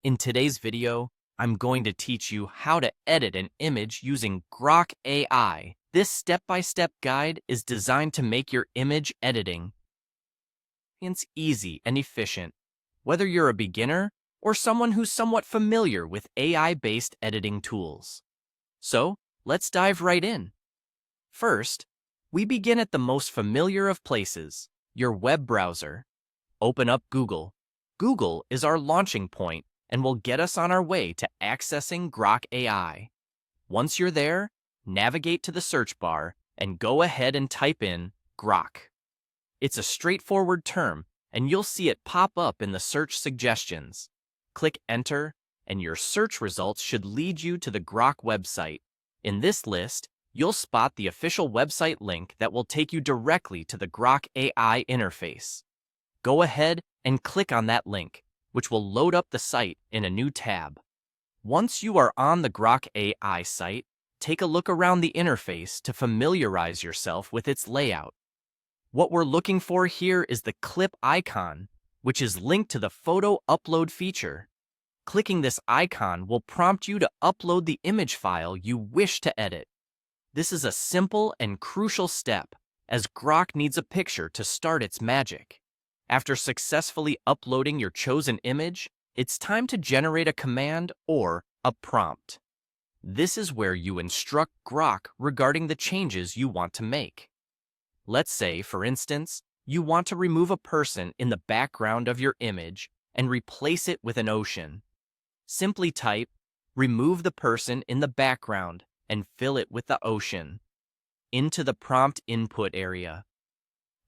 In today's video, I'm going to teach you how to edit an image using Grok AI. This step-by-step guide is designed to make your image editing easy and efficient, whether you're a beginner or someone who's somewhat familiar with AI-based editing tools. So, let's dive right in. First, we begin at the most familiar of places, your web browser. Open up Google. Google is our launching point and will get us on our way to accessing Grok AI. Once you're there, navigate to the search bar and go ahead and type in Grok. It's a straightforward term, and you'll see it pop up in the search suggestions. Click Enter, and your search results should lead you to the Grok website. In this list, you'll spot the official website link that will take you directly to the Grok AI interface. Go ahead and click on that link, which will load up the site in a new tab. Once you are on the Grok AI site, take a look around the interface to familiarize yourself with its layout. What we're looking for here is the clip icon, which is linked to the photo upload feature. Clicking this icon will prompt you to upload the image file you wish to edit. This is a simple and crucial step, as Grok needs a picture to start its magic. After successfully uploading your chosen image, it's time to generate a command or a prompt. This is where you instruct Grok regarding the changes you want to make. Let's say, for instance, you want to remove a person in the background of your image and replace it with an ocean. Simply type, "Remove the person in the background," and fill it with the ocean into the prompt input area.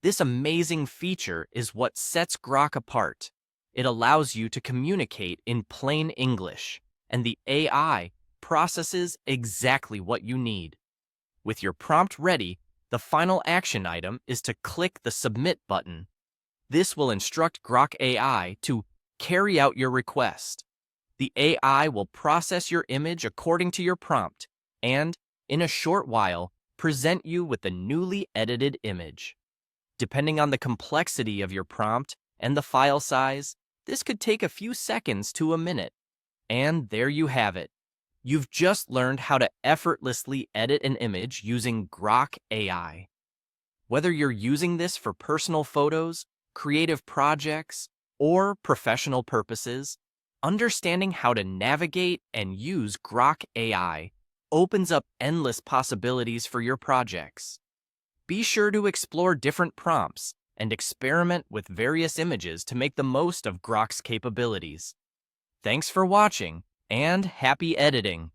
This amazing feature is what sets Grok apart. It allows you to communicate in plain English, and the AI processes exactly what you need. With your prompt ready, the final action item is to click the Submit button. This will instruct Grok AI to carry out your request. The AI will process your image according to your prompt and, in a short while, present you with the newly edited image. Depending on the complexity of your prompt and the file size, this could take a few seconds to a minute. And there you have it. You've just learned how to effortlessly edit an image using Grok AI. Whether you're using this for personal photos, creative projects, or professional purposes, understanding how to navigate and use Grok AI opens up endless possibilities for your projects. Be sure to explore different prompts and experiment with various images to make the most of Grok's capabilities. Thanks for watching, and happy editing!